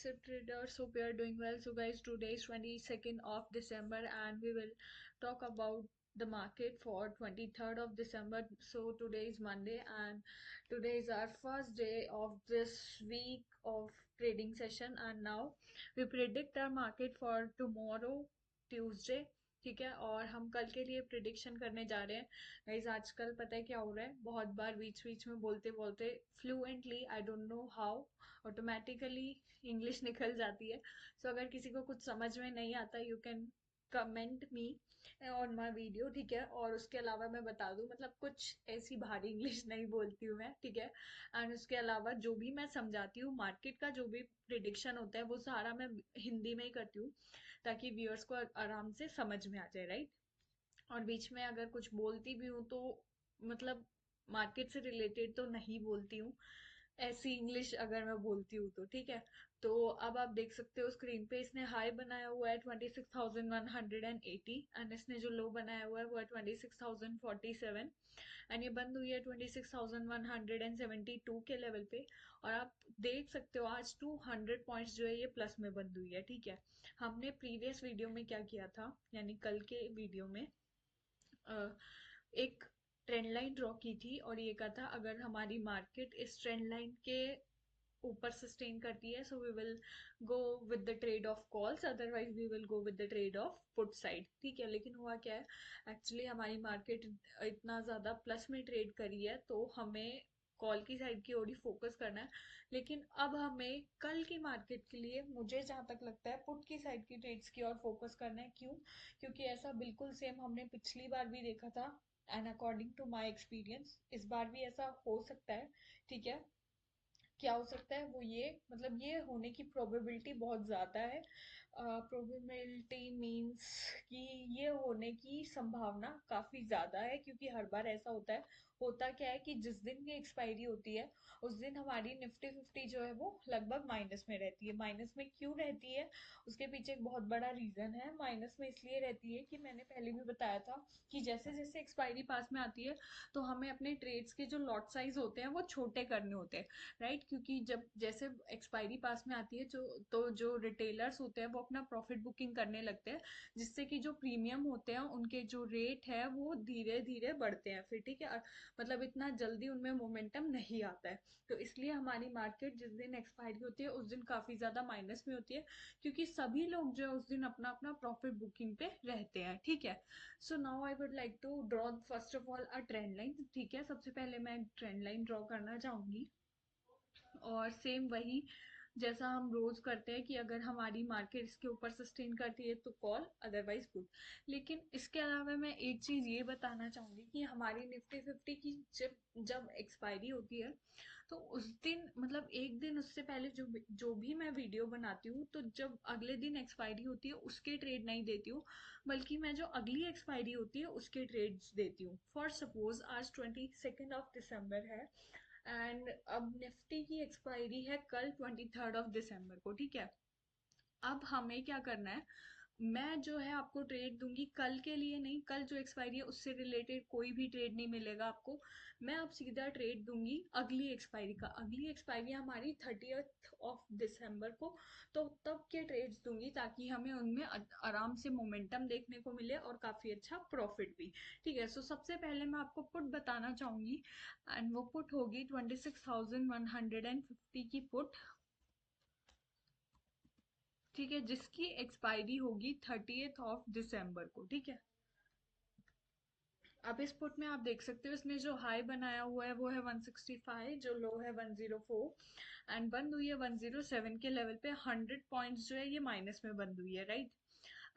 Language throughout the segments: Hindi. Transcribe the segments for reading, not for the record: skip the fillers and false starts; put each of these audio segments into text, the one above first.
Passive traders, hope you are doing well. So guys, today is 22nd of December and we will talk about the market for 23rd of December. So today is Monday and today is our first day of this week of trading session, and now we predict our market for tomorrow, Tuesday. ठीक है, और हम कल के लिए प्रिडिक्शन करने जा रहे हैं गाइज। आजकल पता है क्या हो रहा है, बहुत बार बीच बीच में बोलते बोलते fluently, I don't know how, automatically English निकल जाती है। सो अगर किसी को कुछ समझ में नहीं आता, you can comment me on my video, ठीक है। और उसके अलावा मैं बता दूं, मतलब कुछ ऐसी भारी इंग्लिश नहीं बोलती हूँ मैं, ठीक है। एंड उसके अलावा जो भी मैं समझाती हूँ, मार्केट का जो भी प्रिडिक्शन होता है वो सारा मैं हिंदी में ही करती हूँ, ताकि व्यूअर्स को आराम से समझ में आ जाए, राइट। और बीच में अगर कुछ बोलती भी हूँ तो मतलब मार्केट से रिलेटेड तो नहीं बोलती हूँ, ऐसी इंग्लिश अगर मैं बोलती हूँ तो, ठीक है। तो अब आप देख सकते हो स्क्रीन पे, इसने हाई बनाया हुआ है 26,180 एंड इसने जो लो बनाया हुआ है वो है 26,047 एंड ये बंद हुई है 26,172 के लेवल पे। और आप देख सकते हो आज 200 पॉइंट्स जो है ये प्लस में बंद हुई है, ठीक है। हमने प्रीवियस वीडियो में क्या किया था, यानी कल के वीडियो में एक ट्रेंड लाइन ड्रॉ की थी और ये कहा था अगर हमारी मार्केट इस ट्रेंड लाइन के ऊपर सस्टेन करती है, so we will go with the trade of calls, otherwise we will go with the trade of put side, ठीक है। लेकिन हुआ क्या है, एक्चुअली हमारी मार्केट इतना ज्यादा प्लस में ट्रेड करी है तो हमें कॉल की साइड की ओर ही फोकस करना है। लेकिन अब हमें कल की मार्केट के लिए, मुझे जहां तक लगता है, पुट की साइड की ट्रेड्स की ओर फोकस करना है। क्यों? क्योंकि ऐसा बिल्कुल सेम हमने पिछली बार भी देखा था and according to my experience इस बार भी ऐसा हो सकता है, ठीक है। क्या हो सकता है वो, ये मतलब ये होने की प्रोबेबिलिटी बहुत ज़्यादा है। प्रोबेबिलिटी मींस कि ये होने की संभावना काफ़ी ज़्यादा है, क्योंकि हर बार ऐसा होता है। होता क्या है कि जिस दिन की एक्सपायरी होती है उस दिन हमारी निफ्टी फिफ्टी जो है वो लगभग माइनस में रहती है। माइनस में क्यों रहती है, उसके पीछे एक बहुत बड़ा रीज़न है। माइनस में इसलिए रहती है कि मैंने पहले भी बताया था कि जैसे जैसे एक्सपायरी पास में आती है तो हमें अपने ट्रेड्स के जो लॉट साइज होते हैं वो छोटे करने होते हैं, राइट। क्योंकि जब जैसे एक्सपायरी पास में आती है जो रिटेलर्स होते हैं वो अपना प्रॉफिट बुकिंग करने लगते हैं, जिससे कि जो प्रीमियम होते हैं उनके जो रेट है वो धीरे धीरे बढ़ते हैं फिर, ठीक है। मतलब इतना जल्दी उनमें मोमेंटम नहीं आता है। तो इसलिए हमारी मार्केट जिस दिन एक्सपायरी होती है उस दिन काफी ज्यादा माइनस में होती है, क्योंकि सभी लोग जो है उस दिन अपना अपना प्रॉफिट बुकिंग पे रहते हैं, ठीक है। So now I would like to draw first of all a trend line, ठीक है। सबसे पहले मैं ट्रेंड लाइन ड्रॉ करना चाहूंगी और सेम वही जैसा हम रोज करते हैं कि अगर हमारी मार्केट इसके ऊपर सस्टेन करती है तो कॉल, अदरवाइज पुट। लेकिन इसके अलावा मैं एक चीज ये बताना चाहूंगी कि हमारी निफ्टी फिफ्टी की जब जब एक्सपायरी होती है तो उस दिन, मतलब एक दिन उससे पहले जो जो भी मैं वीडियो बनाती हूँ, तो जब अगले दिन एक्सपायरी होती है उसके ट्रेड नहीं देती हूँ, बल्कि मैं जो अगली एक्सपायरी होती है उसके ट्रेड्स देती हूँ। फॉर सपोज आज 22 ऑफ दिसंबर है एंड अब निफ्टी की एक्सपायरी है कल 23 ऑफ दिसंबर को, ठीक है। अब हमें क्या करना है, मैं जो है आपको ट्रेड दूंगी कल के लिए नहीं, कल जो एक्सपायरी है उससे रिलेटेड कोई भी ट्रेड नहीं मिलेगा आपको। मैं अब सीधा ट्रेड दूंगी अगली एक्सपायरी का। अगली एक्सपायरी हमारी 30 ऑफ दिसंबर को, तो तब के ट्रेड्स दूंगी ताकि हमें उनमें आराम से मोमेंटम देखने को मिले और काफी अच्छा प्रॉफिट भी, ठीक है। सो सबसे पहले मैं आपको पुट बताना चाहूंगी एंड वो पुट होगी 26,150 की पुट, ठीक है, जिसकी एक्सपायरी होगी 30 ऑफ दिसंबर को, ठीक है। अब इस पुट में आप देख सकते हो इसने जो हाई बनाया हुआ है वो है 165, जो लो है 104 एंड बंद हुई है 107 के लेवल पे। 100 पॉइंट्स जो है ये माइनस में बंद हुई है, right.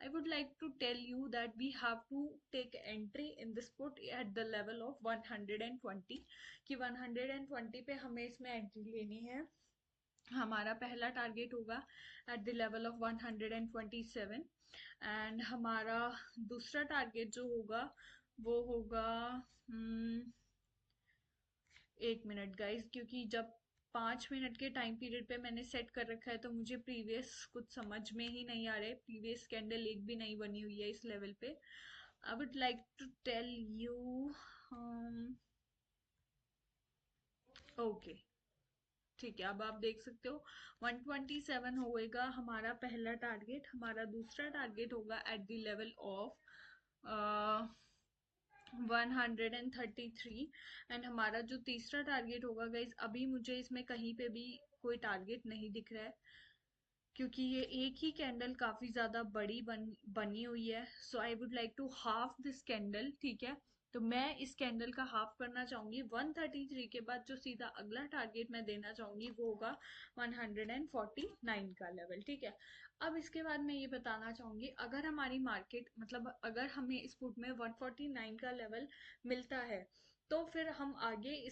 I would like to tell you that we have to take entry in this put at the level of 120, कि 120 पे हमें इसमें एंट्री लेनी है। हमारा पहला टारगेट होगा at the level of 127 and हमारा दूसरा टारगेट जो होगा वो होगा, एक मिनट गाइस, क्योंकि जब 5 मिनट के टाइम पीरियड पे मैंने सेट कर रखा है तो मुझे प्रीवियस कुछ समझ में ही नहीं आ रहा है। प्रीवियस कैंडल एक भी नहीं बनी हुई है इस लेवल पे। I would like to tell you, okay, ठीक है, अब आप देख सकते हो 127 होएगा हमारा पहला टारगेट। हमारा दूसरा टारगेट होगा at the level of 133। And हमारा जो तीसरा टारगेट होगा गाइज, अभी मुझे इसमें कहीं पे भी कोई टारगेट नहीं दिख रहा है, क्योंकि ये एक ही कैंडल काफी ज्यादा बड़ी बनी हुई है। So I would like to half this candle, ठीक है। तो मैं इस कैंडल का हाफ करना चाहूंगी 133 के बाद। जो सीधा अगला टारगेट मैं देना चाहूंगी वो होगा 149 का लेवल, ठीक है। अब इसके बाद मैं ये बताना चाहूंगी, अगर हमारी मार्केट मतलब अगर हमें इस फुट में 149 का लेवल मिलता है, तो फिर हम आगे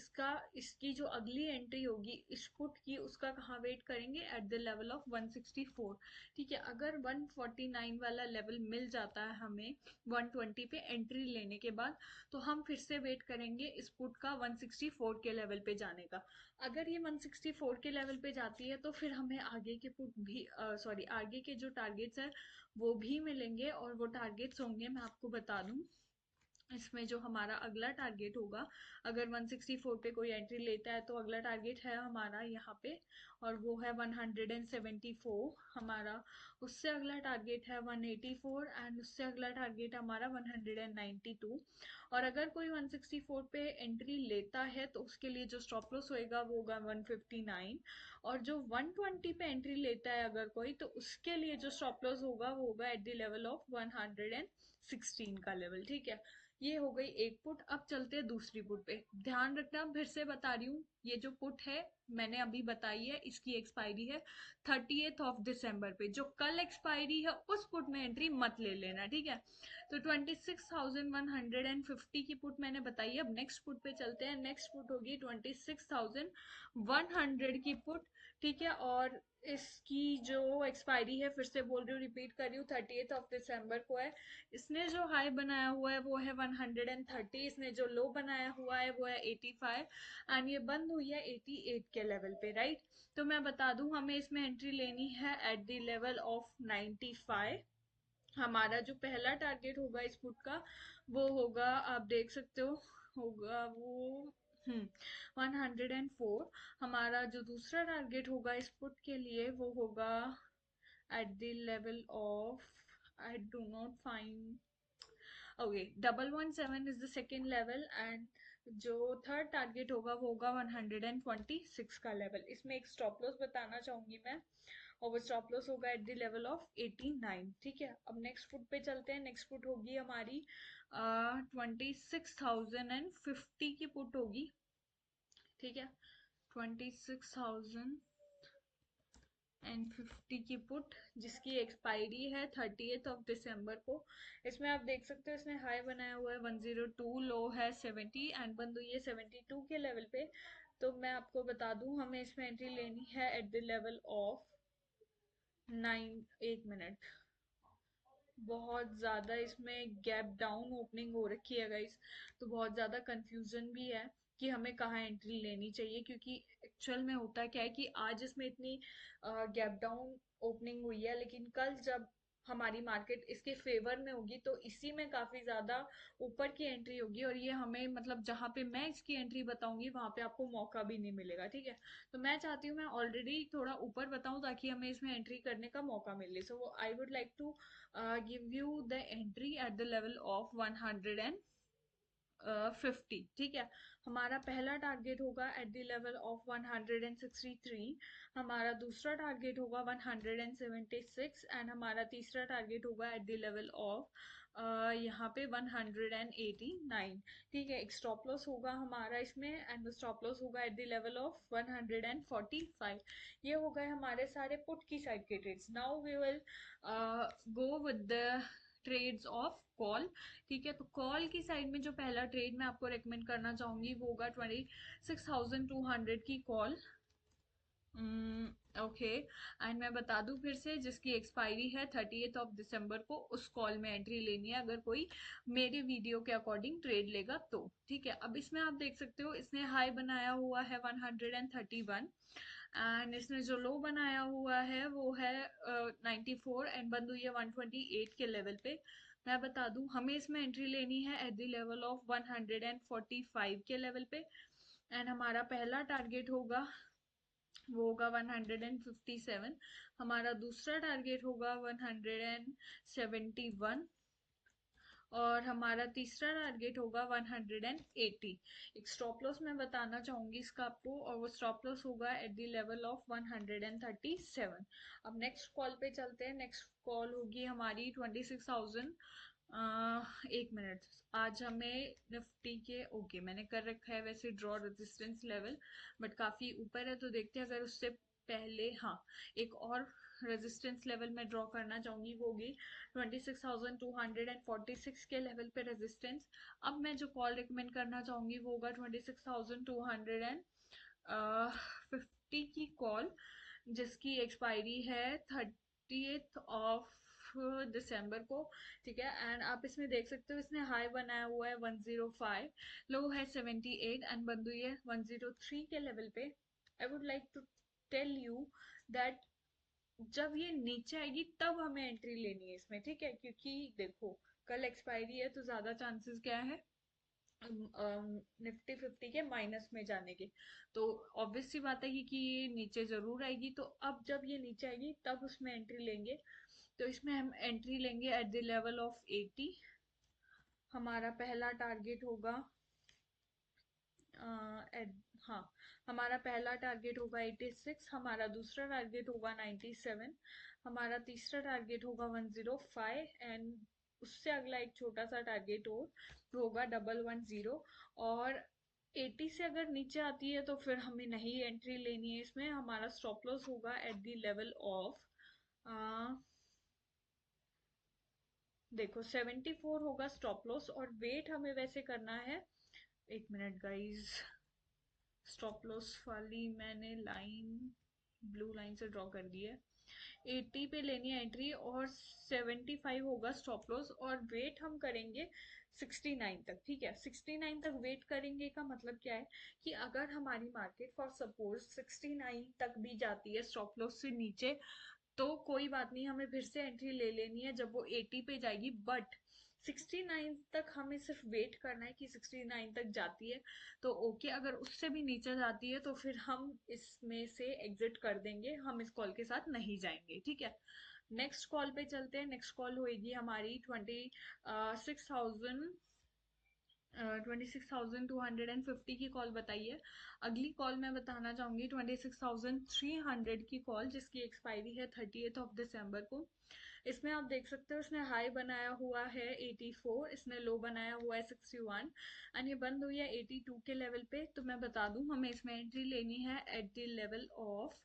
इसकी जो अगली एंट्री होगी इस पुट की, उसका कहाँ वेट करेंगे, एट द लेवल ऑफ 164। ठीक है, अगर 149 वाला लेवल मिल जाता है हमें 120 पे एंट्री लेने के बाद, तो हम फिर से वेट करेंगे इस पुट का 164 के लेवल पे जाने का। अगर ये 164 के लेवल पे जाती है तो फिर हमें आगे के पुट भी सॉरी आगे के जो टारगेट्स है वो भी मिलेंगे। और वो टारगेट्स होंगे, मैं आपको बता दूं, इसमें जो हमारा अगला टारगेट होगा, अगर 164 पे कोई एंट्री लेता है तो अगला टारगेट है हमारा यहाँ पे, और वो है 174 हमारा। उससे अगला टारगेट है 184, एंड उससे अगला टारगेट हमारा 192। और अगर कोई 164 पे एंट्री लेता है तो उसके लिए जो स्टॉप लॉस होएगा वो होगा 159। और जो 120 पे एंट्री लेता है अगर कोई, तो उसके लिए जो स्टॉप लॉस होगा वो होगा एट द लेवल ऑफ 116 का लेवल, ठीक है। ये हो गई एक पुट। अब चलते हैं दूसरी पुट पे। ध्यान रखना, फिर से बता रही हूँ, ये जो पुट है मैंने अभी बताई है, इसकी एक्सपायरी है 30th ऑफ दिसंबर पे। जो कल एक्सपायरी है उस पुट में एंट्री मत ले लेना, ठीक है। तो 26,150 की पुट मैंने बताई है। अब नेक्स्ट पुट पे चलते हैं। नेक्स्ट पुट होगी 26,100 की पुट, ठीक है। और इसकी जो एक्सपायरी है, फिर से बोल रही हूँ, रिपीट कर रही हूँ, 30th ऑफ दिसंबर को है। इसने जो हाई बनाया हुआ है वो है 130, इसने जो लो बनाया हुआ है वो है 85, एंड ये बंद हुई है 88 के लेवल पे, राइट। तो मैं बता दूं, हमें इसमें एंट्री लेनी है एट द लेवल ऑफ 95। हमारा जो पहला टारगेट होगा इस फुट का वो होगा, आप देख सकते हो, होगा वो 104। हमारा जो दूसरा टारगेट होगा इस फुट के लिए वो होगा at the level of, I do not find, okay, 117 is the second level, and जो थर्ड टारगेट होगा वो होगा 126 का लेवल। इसमें एक स्टॉप लॉस बताना चाहूंगी मैं, और वो स्टॉप लॉस होगा एट द लेवल ऑफ 89, ठीक है। अब नेक्स्ट फुट पे चलते हैं। नेक्स्ट फुट होगी हमारी 26,050 की पुट होगी, ठीक है। 26,050 की पुट, जिसकी एक्सपायरी है 30th ऑफ दिसंबर को। इसमें आप देख सकते हो इसने हाई बनाया हुआ है 102, लो है 70, एंड बंद हुई है 72 के लेवल पे। तो मैं आपको बता दूं, हमें इसमें एंट्री लेनी है एट द लेवल ऑफ 9, एक मिनट, बहुत ज़्यादा इसमें गैप डाउन ओपनिंग हो रखी है गाइस। तो बहुत ज़्यादा कंफ्यूजन भी है कि हमें कहाँ एंट्री लेनी चाहिए, क्योंकि एक्चुअल में होता क्या है कि आज इसमें इतनी गैप डाउन ओपनिंग हुई है, लेकिन कल जब हमारी मार्केट इसके फेवर में होगी तो इसी में काफी ज्यादा ऊपर की एंट्री होगी, और ये हमें मतलब जहां पे मैं इसकी एंट्री बताऊंगी वहां पे आपको मौका भी नहीं मिलेगा, ठीक है। तो मैं चाहती हूँ मैं ऑलरेडी थोड़ा ऊपर बताऊं ताकि हमें इसमें एंट्री करने का मौका मिले। So I would like to give you the entry at the level of 150, ठीक है। हमारा पहला टारगेट होगा एट द लेवल ऑफ 163, हमारा दूसरा टारगेट होगा 176, एंड हमारा तीसरा टारगेट होगा एट द लेवल ऑफ यहाँ पे 189, ठीक है। एक स्टॉप लॉस होगा हमारा इसमें, एंड स्टॉप लॉस होगा एट द लेवल ऑफ 145। ये हो गए हमारे सारे पुट की साइड के trades. Now we will go with the trades of call, ठीक है। तो कॉल की साइड में जो पहला ट्रेड मैं आपको रेकमेंड करना चाहूंगी वो होगा 26,200 की कॉल, ओके। एंड मैं बता दूं फिर से, जिसकी एक्सपायरी है 30th ऑफ दिसंबर को, उस कॉल में एंट्री लेनी है अगर कोई मेरे वीडियो के अकॉर्डिंग ट्रेड लेगा तो, ठीक है। अब इसमें आप देख सकते हो इसने हाई बनाया हुआ है 131, एंड इसने जो लो बनाया हुआ है वो है 94, एंड बंद हुई है 128 के लेवल पे। मैं बता दूं, हमें इसमें एंट्री लेनी है एट द लेवल ऑफ 145 के लेवल पे, एंड हमारा पहला टारगेट होगा वो होगा 157। हमारा दूसरा टारगेट होगा 171 और हमारा तीसरा टारगेट होगा 180। एक स्टॉप लॉस मैं बताना चाहूंगी इसका आपको, और वो स्टॉप लॉस होगा एट द लेवल ऑफ 137। अब नेक्स्ट कॉल पे चलते हैं। नेक्स्ट कॉल होगी हमारी 26,000। एक मिनट, आज हमें निफ्टी के ओके मैंने कर रखा है वैसे ड्रॉ रेजिस्टेंस लेवल, बट काफी ऊपर है, तो देखते हैं अगर उससे पहले हाँ एक और रेजिस्टेंस लेवल मैं ड्रॉ करना चाहूंगी, वो होगी 26,246 के लेवल पे रेजिस्टेंस। अब मैं जो कॉल रिकमेंड करना चाहूंगी वो होगा 26,250 की कॉल, जिसकी एक्सपायरी है 30th ऑफ दिसंबर को। ठीक है, एंड आप इसमें देख सकते हो इसने हाई बनाया हुआ है 105, लो है 78 एंड बंद हुई है 103 के लेवल पे। I would like to tell you that जब ये नीचे आएगी तब हमें एंट्री लेनी है इसमें, ठीक है, क्योंकि देखो कल एक्सपायरी है तो ज्यादा चांसेस क्या है निफ्टी 50 के माइनस में जाने के। तो ऑब्वियस सी बात है कि ये नीचे जरूर आएगी, तो अब जब ये नीचे आएगी तब उसमें एंट्री लेंगे। तो इसमें हम एंट्री लेंगे एट द लेवल ऑफ 80। हमारा पहला टारगेट होगा हाँ, हमारा पहला टारगेट होगा 86, हमारा दूसरा टारगेट होगा 97, हमारा तीसरा टारगेट होगा 105 एंड उससे अगला एक छोटा सा टारगेट और होगा 110। और 80 से अगर नीचे आती है तो फिर हमें नहीं एंट्री लेनी है इसमें। हमारा स्टॉप लॉस होगा एट द लेवल ऑफ देखो 74 होगा स्टॉप लॉस, और वेट हमें वैसे करना है, एक मिनट गाइस, स्टॉप लॉस वाली मैंने लाइन ब्लू लाइन से ड्रॉ कर दी है। 80 पे लेनी है एंट्री और 75 होगा स्टॉप लॉस, और वेट हम करेंगे 69 तक। ठीक है, 69 तक वेट करेंगे का मतलब क्या है कि अगर हमारी मार्केट फॉर सपोज 69 तक भी जाती है स्टॉप लॉस से नीचे, तो कोई बात नहीं, हमें फिर से एंट्री ले लेनी है जब वो 80 पे जाएगी, बट 69 तक हमें सिर्फ वेट करना है कि 69 तक जाती है तो ओके, अगर उससे भी नीचे जाती है तो फिर हम इसमें से एग्जिट कर देंगे, हम इस कॉल के साथ नहीं जाएंगे। ठीक है, नेक्स्ट कॉल पे चलते हैं। नेक्स्ट कॉल होगी हमारी 26,250 की कॉल बताइए। अगली कॉल मैं बताना चाहूंगी 26,300 की कॉल, जिसकी एक्सपायरी है 30th ऑफ दिसंबर को। इसमें आप देख सकते हो इसने हाई बनाया हुआ है 84, इसने लो बनाया हुआ है 61 एंड ये बंद हुई है 82 के लेवल पे। तो मैं बता दूं हमें इसमें एंट्री लेनी है एट द लेवल ऑफ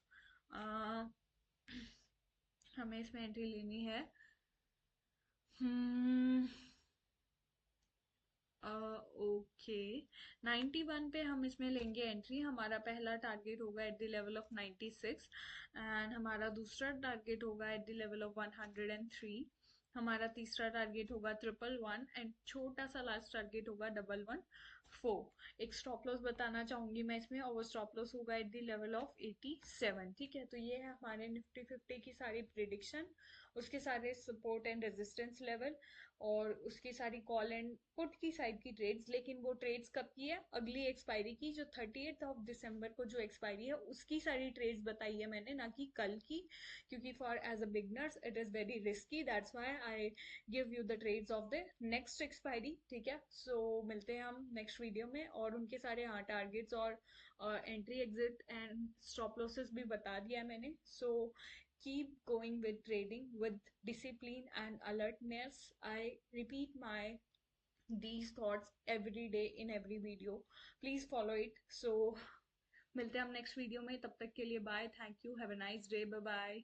हमें इसमें एंट्री लेनी है ओके 91 पे हम इसमें लेंगे एंट्री। हमारा पहला टारगेट होगा at the level of 96 and हमारा दूसरा टारगेट होगा एट द लेवल ऑफ 103। हमारा तीसरा टारगेट होगा 111 एंड छोटा सा लास्ट टारगेट होगा 114। एक स्टॉप लॉस बताना चाहूंगी मैं इसमें, और वो स्टॉप लॉस होगा एट द लेवल ऑफ 87। ठीक है, तो ये है हमारे निफ्टी 50 की सारी प्रिडिक्शन, उसके सारे सपोर्ट एंड रेजिस्टेंस लेवल और उसकी सारी कॉल एंड पुट की साइड की ट्रेड्स। लेकिन वो ट्रेड्स कब की है, अगली एक्सपायरी की, जो 30th ऑफ दिसंबर को जो एक्सपायरी है उसकी सारी ट्रेड्स बताई है मैंने, ना कि कल की, क्योंकि for as a beginners it is very risky, that's why I give you the trades of the next expiry. ठीक है, सो मिलते हैं हम नेक्स्ट वीडियो में, और उनके सारे हाँ टारगेट्स और entry exit and stop losses भी बता दिया है मैंने। सो keep going with trading with discipline and alertness. I repeat my these thoughts every day in every video. Please follow it. So मिलते हैं हम नेक्स्ट वीडियो में, तब तक के लिए bye, thank you, have a nice day, bye bye.